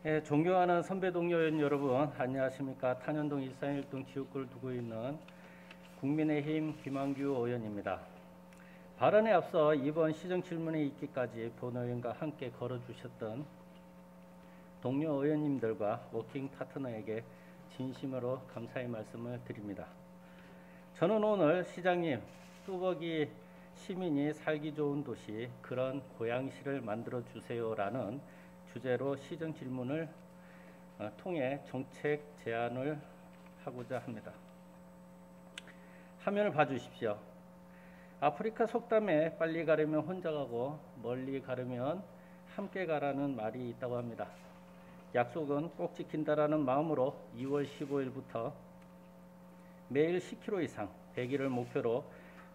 예, 존경하는 선배 동료 여러분, 안녕하십니까. 탄현동 1312동 지역구를 두고 있는 국민의힘 김한규 의원입니다. 발언에 앞서 이번 시정 질문에 있기까지 본 의원과 함께 걸어주셨던 동료 의원님들과 워킹 파트너에게 진심으로 감사의 말씀을 드립니다. 저는 오늘 시장님, 뚜벅이 시민이 살기 좋은 도시, 그런 고양시를 만들어 주세요라는 주제로 시정 질문을 통해 정책 제안을 하고자 합니다. 화면을 봐주십시오. 아프리카 속담에 빨리 가려면 혼자 가고 멀리 가려면 함께 가라는 말이 있다고 합니다. 약속은 꼭 지킨다라는 마음으로 2월 15일부터 매일 10km 이상 100일을 목표로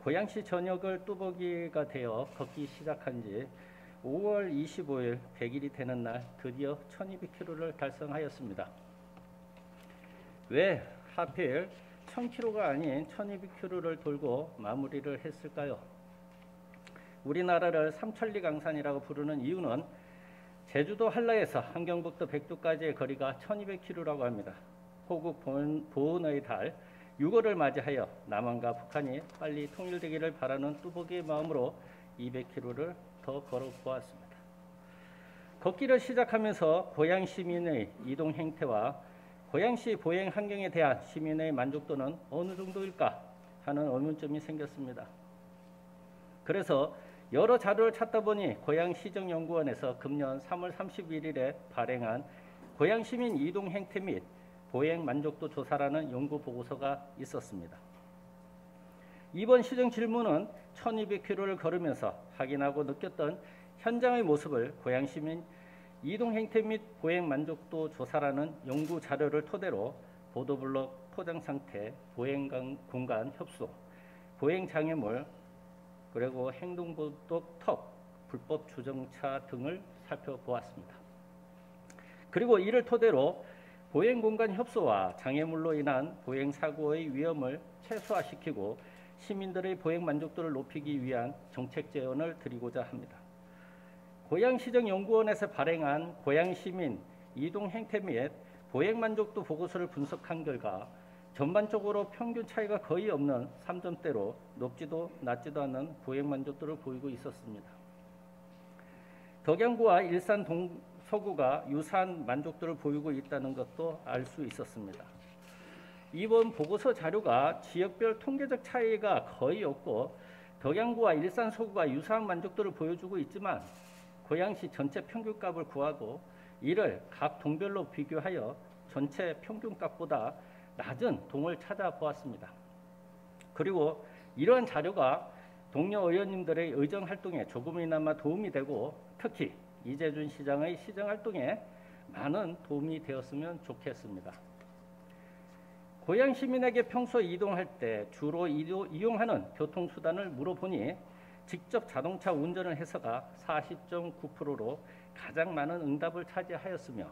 고양시 전역을 뚜벅이가 되어 걷기 시작한 지 5월 25일 100일이 되는 날 드디어 1200km를 달성하였습니다. 왜 하필 1000km가 아닌 1200km를 돌고 마무리를 했을까요? 우리나라를 삼천리 강산이라고 부르는 이유는 제주도 한라에서 함경북도 백두까지의 거리가 1200km라고 합니다. 호국 보은의 달 6월을 맞이하여 남한과 북한이 빨리 통일되기를 바라는 뚜벅이의 마음으로 200km를 더 걸어보았습니다. 걷기를 시작하면서 고양 시민의 이동 행태와 고양시 보행 환경에 대한 시민의 만족도는 어느 정도일까 하는 의문점이 생겼습니다. 그래서 여러 자료를 찾다 보니 고양시정연구원에서 금년 3월 31일에 발행한 고양시민 이동 행태 및 보행 만족도 조사라는 연구 보고서가 있었습니다. 이번 시정 질문은 1200km를 걸으면서 확인하고 느꼈던 현장의 모습을 고양시민 이동 행태 및 보행 만족도 조사라는 연구 자료를 토대로 보도블록 포장 상태, 보행 공간 협소, 보행 장애물, 그리고 행동보도 턱, 불법 주정차 등을 살펴보았습니다. 그리고 이를 토대로 보행 공간 협소와 장애물로 인한 보행 사고의 위험을 최소화시키고 시민들의 보행 만족도를 높이기 위한 정책 제안을 드리고자 합니다. 고양시정연구원에서 발행한 고양시민 이동 행태 및 보행 만족도 보고서를 분석한 결과 전반적으로 평균 차이가 거의 없는 3점대로 높지도 낮지도 않은 보행 만족도를 보이고 있었습니다. 덕양구와 일산 서구가 유사한 만족도를 보이고 있다는 것도 알 수 있었습니다. 이번 보고서 자료가 지역별 통계적 차이가 거의 없고 덕양구와 일산 서구가 유사한 만족도를 보여주고 있지만 고양시 전체 평균값을 구하고 이를 각 동별로 비교하여 전체 평균값보다 낮은 동을 찾아보았습니다. 그리고 이러한 자료가 동료 의원님들의 의정활동에 조금이나마 도움이 되고 특히 이재준 시장의 시정활동에 많은 도움이 되었으면 좋겠습니다. 고양 시민에게 평소 이동할 때 주로 이용하는 교통수단을 물어보니 직접 자동차 운전을 해서가 40.9%로 가장 많은 응답을 차지하였으며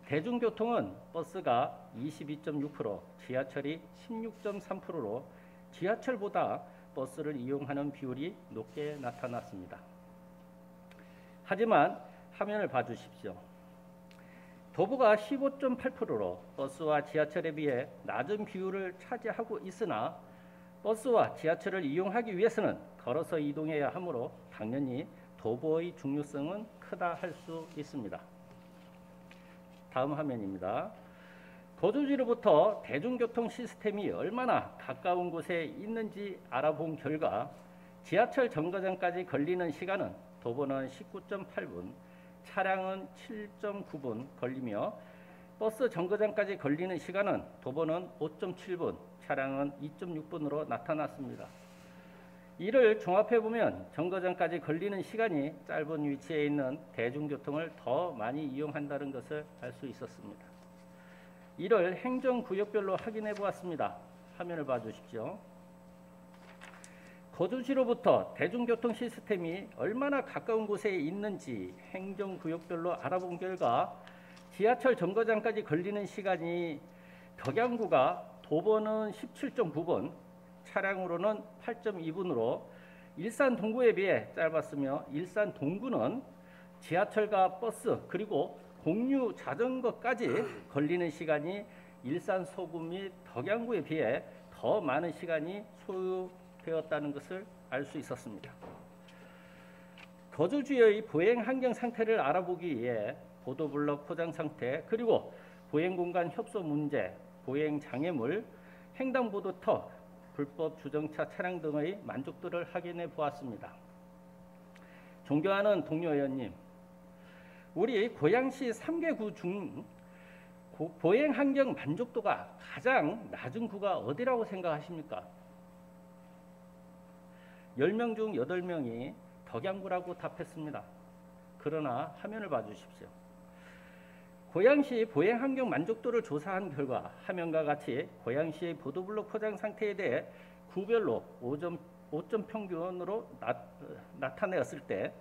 대중교통은 버스가 22.6%, 지하철이 16.3%로 지하철보다 버스를 이용하는 비율이 높게 나타났습니다. 하지만 화면을 봐주십시오. 도보가 15.8%로 버스와 지하철에 비해 낮은 비율을 차지하고 있으나 버스와 지하철을 이용하기 위해서는 걸어서 이동해야 하므로 당연히 도보의 중요성은 크다 할 수 있습니다. 다음 화면입니다. 거주지로부터 대중교통 시스템이 얼마나 가까운 곳에 있는지 알아본 결과 지하철 정거장까지 걸리는 시간은 도보는 19.8분, 차량은 7.9분 걸리며 버스 정거장까지 걸리는 시간은 도보는 5.7분, 차량은 2.6분으로 나타났습니다. 이를 종합해보면 정거장까지 걸리는 시간이 짧은 위치에 있는 대중교통을 더 많이 이용한다는 것을 알 수 있었습니다. 이를 행정구역별로 확인해 보았습니다. 화면을 봐주십시오. 거주지로부터 대중교통 시스템이 얼마나 가까운 곳에 있는지 행정구역별로 알아본 결과 지하철 정거장까지 걸리는 시간이 덕양구가 도보는 17.9분, 차량으로는 8.2분으로 일산 동구에 비해 짧았으며 일산 동구는 지하철과 버스 그리고 공유 자전거까지 걸리는 시간이 일산 서구 및 덕양구에 비해 더 많은 시간이 소요되었다는 것을 알 수 있었습니다. 거주지의 보행 환경 상태를 알아보기 위해 보도블록 포장 상태, 그리고 보행 공간 협소 문제, 보행 장애물, 횡단보도턱, 불법 주정차 차량 등의 만족도를 확인해 보았습니다. 존경하는 동료 의원님, 우리 고양시 3개 구 중 보행 환경 만족도가 가장 낮은 구가 어디라고 생각하십니까? 10명 중 8명이 덕양구라고 답했습니다. 그러나 화면을 봐주십시오. 고양시 보행 환경 만족도를 조사한 결과 화면과 같이 고양시의 보도블록 포장 상태에 대해 구별로 5점 평균으로 나타내었을 때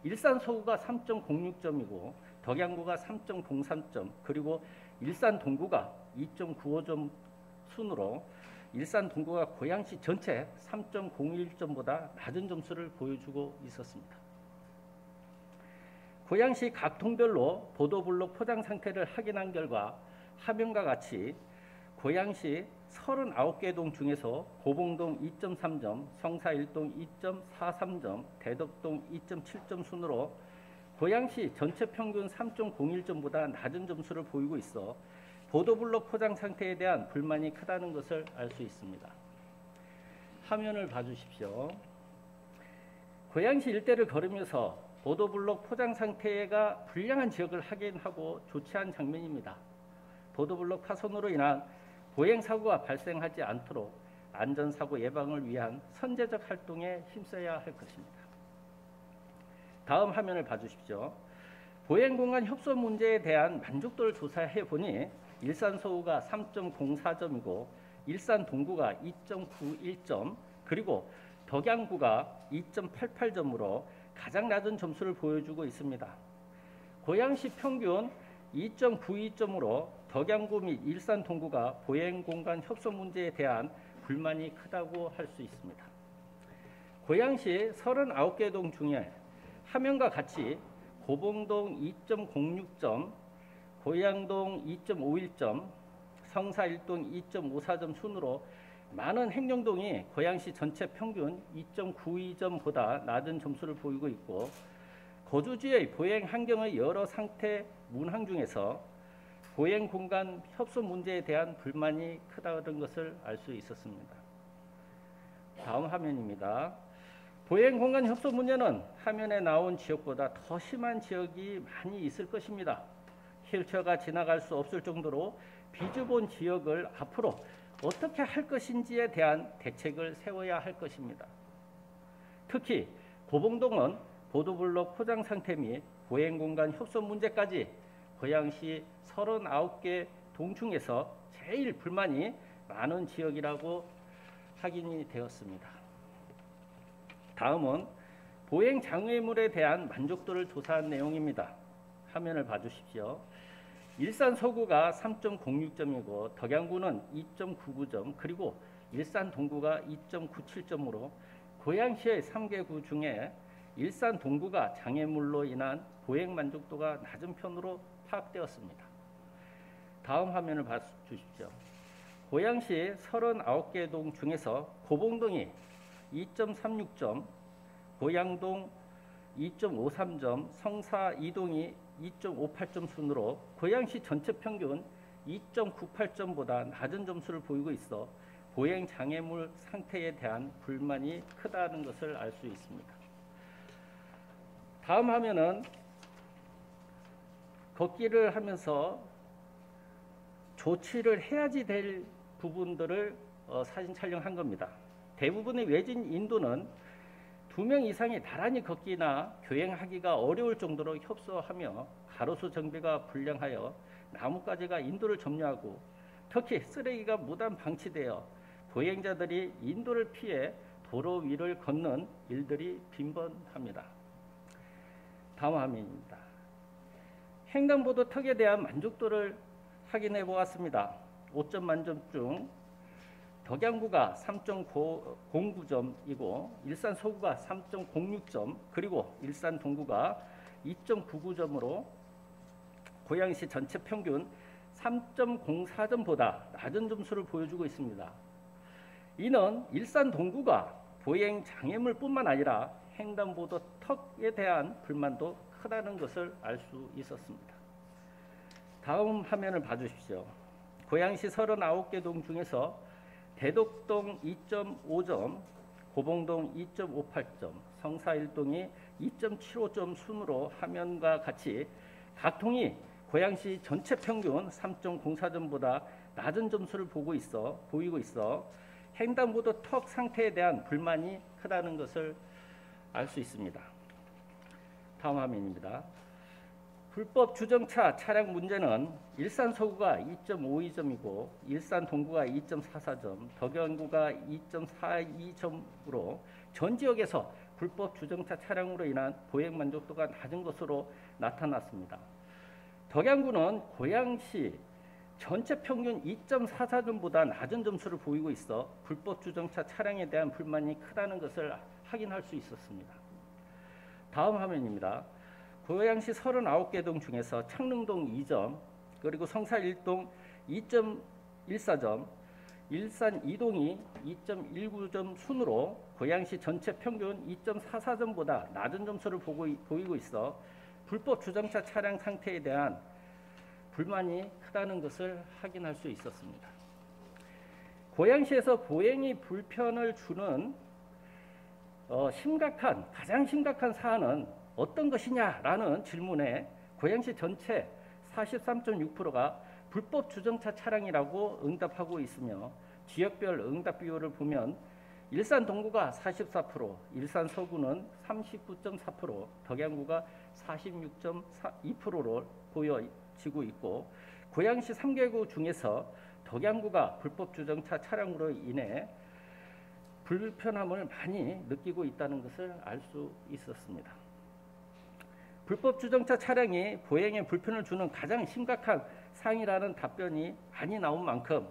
일산 서구가 3.06점이고 덕양구가 3.03점, 그리고 일산 동구가 2.95점 순으로 일산 동구가 고양시 전체 3.01점보다 낮은 점수를 보여주고 있었습니다. 고양시 각 동별로 보도블록 포장 상태를 확인한 결과 화면과 같이 고양시 39개 동 중에서 고봉동 2.3점, 성사 1동 2.43점, 대덕동 2.7점 순으로 고양시 전체 평균 3.01점보다 낮은 점수를 보이고 있어 보도블록 포장 상태에 대한 불만이 크다는 것을 알 수 있습니다. 화면을 봐주십시오. 고양시 일대를 걸으면서 보도블록 포장 상태가 불량한 지역을 확인하고 조치한 장면입니다. 보도블록 파손으로 인한 보행사고가 발생하지 않도록 안전사고 예방을 위한 선제적 활동에 힘써야 할 것입니다. 다음 화면을 봐주십시오. 보행공간 협소 문제에 대한 만족도를 조사해 보니 일산 서구가 3.04점이고 일산 동구가 2.91점, 그리고 덕양구가 2.88점으로 가장 낮은 점수를 보여주고 있습니다. 고양시 평균 2.92점으로 덕양구 및 일산 동구가 보행공간 협소 문제에 대한 불만이 크다고 할 수 있습니다. 고양시 39개 동 중에 화면과 같이 고봉동 2.06점, 고양동 2.51점, 성사 1동 2.54점 순으로 많은 행정동이 고양시 전체 평균 2.92점보다 낮은 점수를 보이고 있고, 거주지의 보행 환경의 여러 상태 문항 중에서 보행 공간 협소 문제에 대한 불만이 크다는 것을 알 수 있었습니다. 다음 화면입니다. 보행 공간 협소 문제는 화면에 나온 지역보다 더 심한 지역이 많이 있을 것입니다. 휠체어가 지나갈 수 없을 정도로 비좁은 지역을 앞으로 어떻게 할 것인지에 대한 대책을 세워야 할 것입니다. 특히 고봉동은 보도블록 포장 상태 및 보행공간 협소 문제까지 고양시 39개 동 중에서 제일 불만이 많은 지역이라고 확인이 되었습니다. 다음은 보행 장애물에 대한 만족도를 조사한 내용입니다. 화면을 봐주십시오. 일산 서구가 3.06점이고 덕양구는 2.99점, 그리고 일산 동구가 2.97점으로 고양시의 3개 구 중에 일산 동구가 장애물로 인한 보행 만족도가 낮은 편으로 파악되었습니다. 다음 화면을 봐주십시오. 고양시 39개 동 중에서 고봉동이 2.36점, 고양동 2.53점, 성사 2동이 2.58점 순으로 고양시 전체 평균 2.98점보다 낮은 점수를 보이고 있어 보행 장애물 상태에 대한 불만이 크다는 것을 알 수 있습니다. 다음 화면은 걷기를 하면서 조치를 해야지 될 부분들을 사진 촬영한 겁니다. 대부분의 외진 인도는 2명 이상이 나란히 걷기나 교행하기가 어려울 정도로 협소하며 가로수 정비가 불량하여 나뭇가지가 인도를 점유하고 특히 쓰레기가 무단 방치되어 보행자들이 인도를 피해 도로 위를 걷는 일들이 빈번합니다. 다음 화면입니다. 횡단보도 턱에 대한 만족도를 확인해 보았습니다. 5점 만점 중 덕양구가 3.09점이고 일산 서구가 3.06점, 그리고 일산 동구가 2.99점으로 고양시 전체 평균 3.04점보다 낮은 점수를 보여주고 있습니다. 이는 일산 동구가 보행 장애물뿐만 아니라 횡단보도 턱에 대한 불만도 크다는 것을 알 수 있었습니다. 다음 화면을 봐주십시오. 고양시 39개 동 중에서 대덕동 2.5점, 고봉동 2.58점, 성사 1동이 2.75점 순으로 화면과 같이 각 동이 고양시 전체 평균 3.04점보다 낮은 점수를 보이고 있어 횡단보도 턱 상태에 대한 불만이 크다는 것을 알 수 있습니다. 다음 화면입니다. 불법 주정차 차량 문제는 일산 서구가 2.52점이고 일산 동구가 2.44점, 덕양구가 2.42점으로 전 지역에서 불법 주정차 차량으로 인한 보행 만족도가 낮은 것으로 나타났습니다. 덕양구는 고양시 전체 평균 2.44점보다 낮은 점수를 보이고 있어 불법 주정차 차량에 대한 불만이 크다는 것을 확인할 수 있었습니다. 다음 화면입니다. 고양시 39개 동 중에서 창릉동 2점, 그리고 성사 1동 2.14점, 일산 2동이 2.19점 순으로 고양시 전체 평균 2.44점보다 낮은 점수를 보이고 있어 불법 주정차 차량 상태에 대한 불만이 크다는 것을 확인할 수 있었습니다. 고양시에서 보행이 불편을 주는 가장 심각한 사안은 어떤 것이냐라는 질문에 고양시 전체 43.6%가 불법 주정차 차량이라고 응답하고 있으며 지역별 응답 비율을 보면 일산 동구가 44%, 일산 서구는 39.4%, 덕양구가 46.2%로 보여지고 있고 고양시 3개구 중에서 덕양구가 불법 주정차 차량으로 인해 불편함을 많이 느끼고 있다는 것을 알 수 있었습니다. 불법 주정차 차량이 보행에 불편을 주는 가장 심각한 사항이라는 답변이 많이 나온 만큼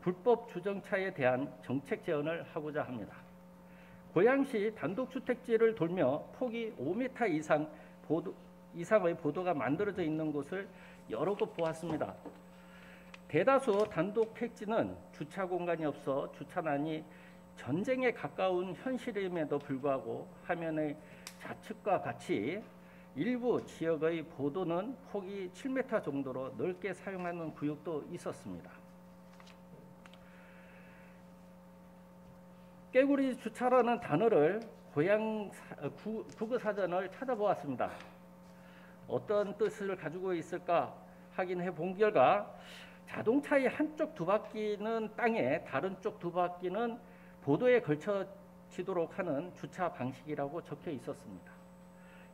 불법 주정차에 대한 정책 제언을 하고자 합니다. 고양시 단독주택지를 돌며 폭이 5m 이상의 보도가 만들어져 있는 곳을 여러 곳 보았습니다. 대다수 단독 택지는 주차 공간이 없어 주차난이 전쟁에 가까운 현실임에도 불구하고 화면의 좌측과 같이 일부 지역의 보도는 폭이 7m 정도로 넓게 사용하는 구역도 있었습니다. 깨구리 주차라는 단어를 국어사전을 찾아보았습니다. 어떤 뜻을 가지고 있을까 확인해 본 결과 자동차의 한쪽 두 바퀴는 땅에 다른 쪽 두 바퀴는 보도에 걸쳐지도록 하는 주차 방식이라고 적혀 있었습니다.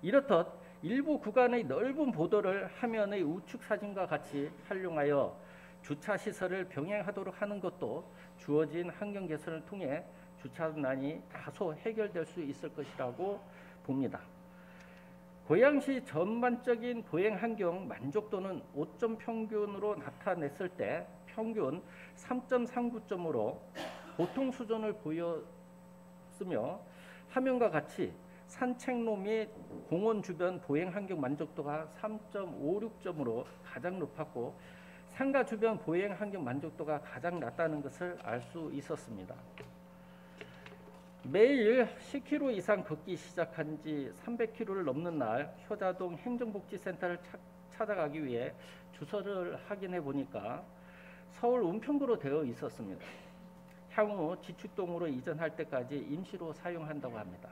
이렇듯 일부 구간의 넓은 보도를 화면의 우측 사진과 같이 활용하여 주차 시설을 병행하도록 하는 것도 주어진 환경 개선을 통해 주차난이 다소 해결될 수 있을 것이라고 봅니다. 고양시 전반적인 보행 환경 만족도는 5점 평균으로 나타냈을 때 평균 3.39점으로 보통 수준을 보였으며 화면과 같이 산책로 및 공원 주변 보행 환경 만족도가 3.56점으로 가장 높았고 상가 주변 보행 환경 만족도가 가장 낮다는 것을 알 수 있었습니다. 매일 10km 이상 걷기 시작한 지 300km를 넘는 날 효자동 행정복지센터를 찾아가기 위해 주소를 확인해 보니까 서울 은평구로 되어 있었습니다. 향후 지축동으로 이전할 때까지 임시로 사용한다고 합니다.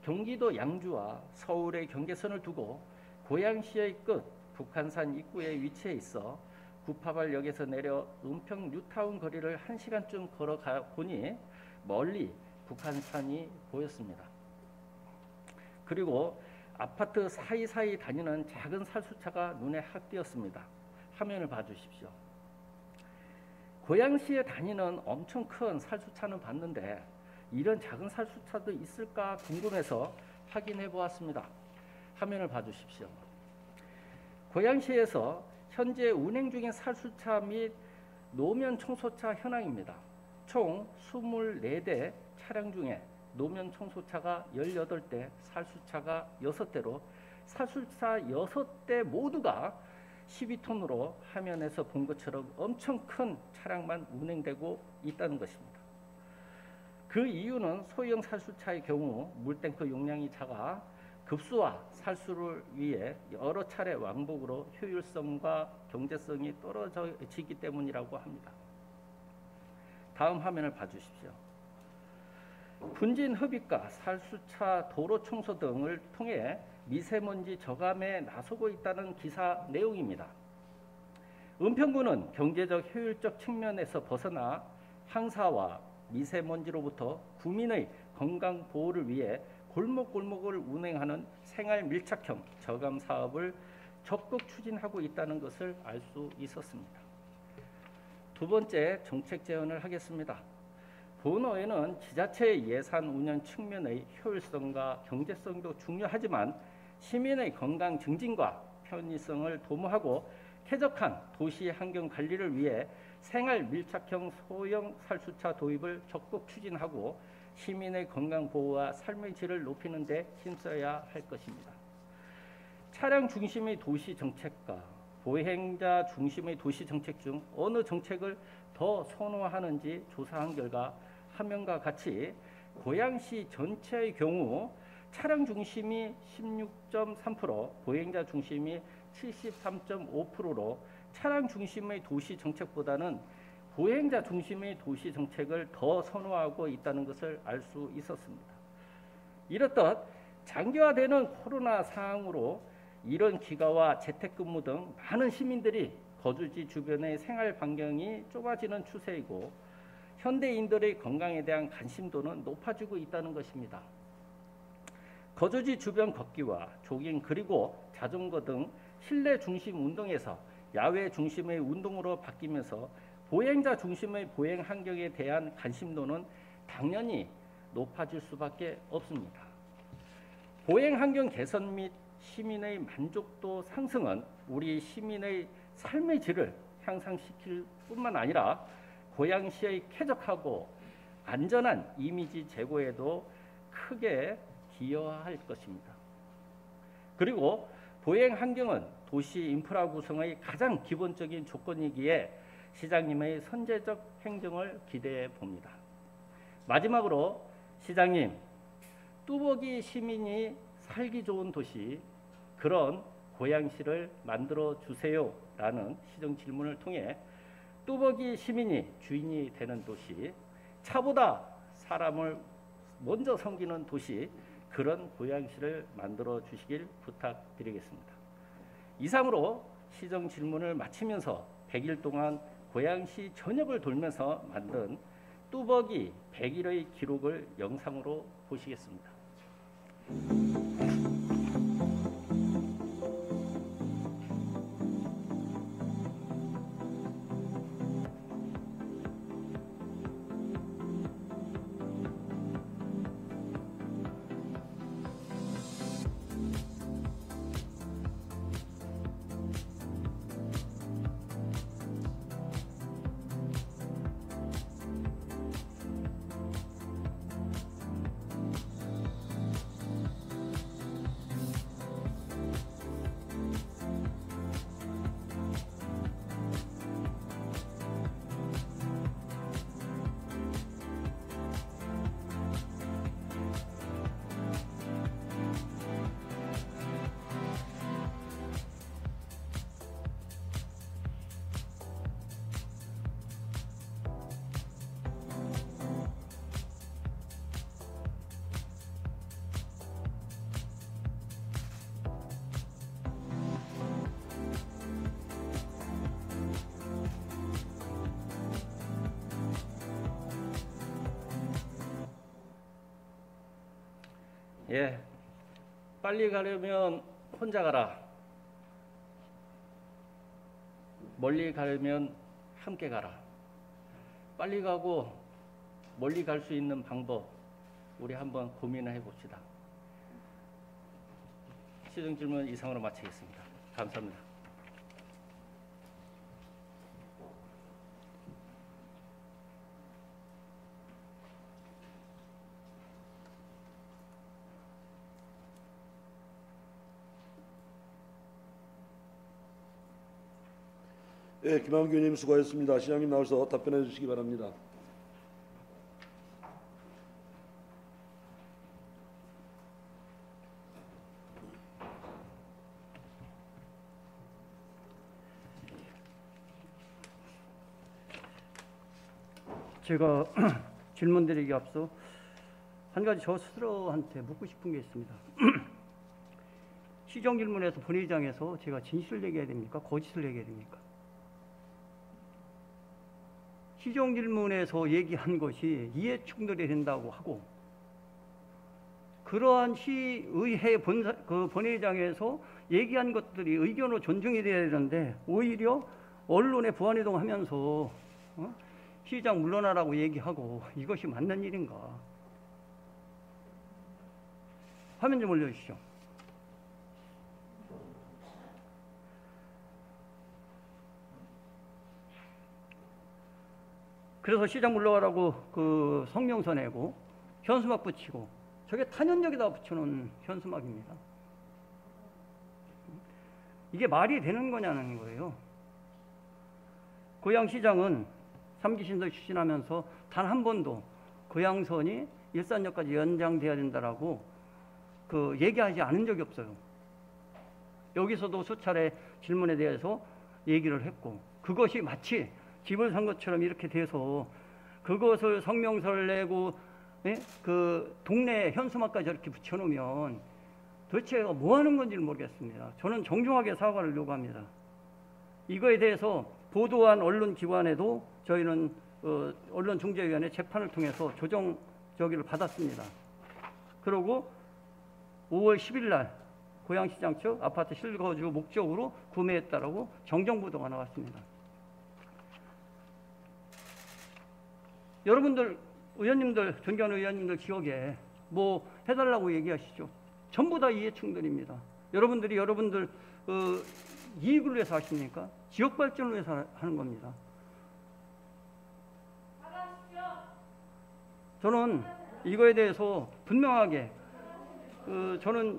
경기도 양주와 서울의 경계선을 두고 고양시의 끝 북한산 입구에 위치해 있어 구파발역에서 내려 은평 뉴타운 거리를 1시간쯤 걸어가 보니 멀리 북한산이 보였습니다. 그리고 아파트 사이사이 다니는 작은 살수차가 눈에 확 띄었습니다. 화면을 봐주십시오. 고양시에 다니는 엄청 큰 살수차는 봤는데 이런 작은 살수차도 있을까 궁금해서 확인해 보았습니다. 화면을 봐주십시오. 고양시에서 현재 운행 중인 살수차 및 노면 청소차 현황입니다. 총 24대 차량 중에 노면 청소차가 18대, 살수차가 6대로 살수차 6대 모두가 12톤으로 화면에서 본 것처럼 엄청 큰 차량만 운행되고 있다는 것입니다. 그 이유는 소형 살수차의 경우 물탱크 용량이 작아 급수와 살수를 위해 여러 차례 왕복으로 효율성과 경제성이 떨어지기 때문이라고 합니다. 다음 화면을 봐주십시오. 분진 흡입과 살수차 도로 청소 등을 통해 미세먼지 저감에 나서고 있다는 기사 내용입니다. 은평구는 경제적 효율적 측면에서 벗어나 황사와 미세먼지로부터 구민의 건강 보호를 위해 골목골목을 운행하는 생활 밀착형 저감 사업을 적극 추진하고 있다는 것을 알 수 있었습니다. 두 번째 정책 제언을 하겠습니다. 본호에는 지자체의 예산 운영 측면의 효율성과 경제성도 중요하지만 시민의 건강 증진과 편의성을 도모하고 쾌적한 도시 환경 관리를 위해 생활 밀착형 소형 살수차 도입을 적극 추진하고 시민의 건강 보호와 삶의 질을 높이는 데 힘써야 할 것입니다. 차량 중심의 도시 정책과 보행자 중심의 도시 정책 중 어느 정책을 더 선호하는지 조사한 결과 화면과 같이 고양시 전체의 경우 차량 중심이 16.3%, 보행자 중심이 73.5%로 차량 중심의 도시 정책보다는 보행자 중심의 도시 정책을 더 선호하고 있다는 것을 알 수 있었습니다. 이렇듯 장기화되는 코로나 상황으로 이런 기가와 재택근무 등 많은 시민들이 거주지 주변의 생활 반경이 좁아지는 추세이고 현대인들의 건강에 대한 관심도는 높아지고 있다는 것입니다. 거주지 주변 걷기와 조깅 그리고 자전거 등 실내 중심 운동에서 야외 중심의 운동으로 바뀌면서 보행자 중심의 보행 환경에 대한 관심도는 당연히 높아질 수밖에 없습니다. 보행 환경 개선 및 시민의 만족도 상승은 우리 시민의 삶의 질을 향상시킬 뿐만 아니라 고양시의 쾌적하고 안전한 이미지 제고에도 크게 기여할 것입니다. 그리고 보행 환경은 도시 인프라 구성의 가장 기본적인 조건이기에 시장님의 선제적 행정을 기대해 봅니다. 마지막으로 시장님, 뚜벅이 시민이 살기 좋은 도시, 그런 고양시를 만들어 주세요 라는 시정 질문을 통해 뚜벅이 시민이 주인이 되는 도시, 차보다 사람을 먼저 섬기는 도시, 그런 고양시를 만들어 주시길 부탁드리겠습니다. 이상으로 시정 질문을 마치면서 100일 동안 고양시 전역을 돌면서 만든 뚜벅이 100일의 기록을 영상으로 보시겠습니다. 예, 빨리 가려면 혼자 가라. 멀리 가려면 함께 가라. 빨리 가고 멀리 갈 수 있는 방법 우리 한번 고민을 해봅시다. 시정 질문 이상으로 마치겠습니다. 감사합니다. 예, 김한규 의원님 수고하셨습니다. 시장님 나와서 답변해 주시기 바랍니다. 제가 질문 드리기 앞서 한 가지 저 스스로한테 묻고 싶은 게 있습니다. 시정 질문에서 본회의장에서 제가 진실을 얘기해야 됩니까? 거짓을 얘기해야 됩니까? 시정 질문에서 얘기한 것이 이해 충돌이 된다고 하고, 그러한 시의회 본회의장에서 얘기한 것들이 의견으로 존중이 돼야 되는데, 오히려 언론에 부안이동하면서 시장 물러나라고 얘기하고, 이것이 맞는 일인가? 화면 좀 올려주시죠. 그래서 시장 물러가라고 그 성명서 내고 현수막 붙이고, 저게 탄현역에다 붙여놓은 현수막입니다. 이게 말이 되는 거냐는 거예요. 고양시장은 3기 신설 추진하면서 단 한 번도 고양선이 일산역까지 연장돼야 된다라고 얘기하지 않은 적이 없어요. 여기서도 수차례 질문에 대해서 얘기를 했고, 그것이 마치 집을 산 것처럼 이렇게 돼서 그것을 성명서를 내고 그 동네 현수막까지 이렇게 붙여놓으면 도대체 뭐 하는 건지 모르겠습니다. 저는 정중하게 사과를 요구합니다. 이거에 대해서 보도한 언론기관에도 저희는 언론중재위원회 재판을 통해서 조정 저기를 받았습니다. 그리고 5월 10일 날 고양시장 측 아파트 실거주 목적으로 구매했다라고 정정보도가 나왔습니다. 여러분들 의원님들, 존경하는 의원님들 기억에 뭐 해달라고 얘기하시죠. 전부 다 이해충돌입니다. 여러분들 이익을 위해서 하십니까? 지역 발전을 위해서 하는 겁니다. 저는 이거에 대해서 분명하게 저는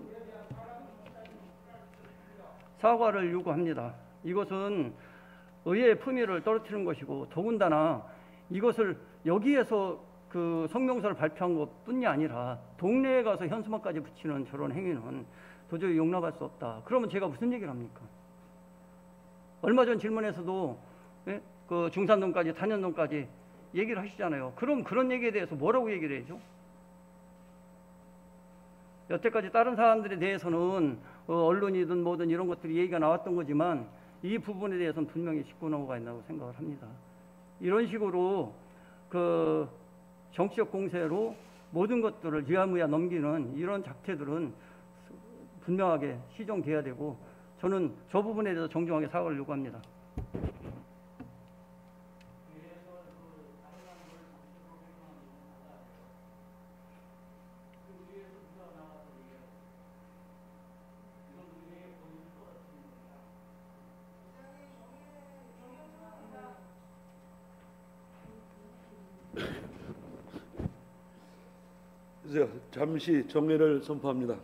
사과를 요구합니다. 이것은 의회의 품위를 떨어뜨리는 것이고, 더군다나 이것을 여기에서 그 성명서를 발표한 것뿐이 아니라 동네에 가서 현수막까지 붙이는 저런 행위는 도저히 용납할 수 없다. 그러면 제가 무슨 얘기를 합니까? 얼마 전 질문에서도 그 중산동까지 단연동까지 얘기를 하시잖아요. 그럼 그런 얘기에 대해서 뭐라고 얘기를 해야죠? 여태까지 다른 사람들에 대해서는 언론이든 뭐든 이런 것들이 얘기가 나왔던 거지만, 이 부분에 대해서는 분명히 짚고 넘어가 있다고 생각을 합니다. 이런 식으로 그 정치적 공세로 모든 것들을 유야무야 넘기는 이런 작태들은 분명하게 시정돼야 되고, 저는 저 부분에 대해서 정중하게 사과를 요구합니다. 잠시 정례를 선포합니다.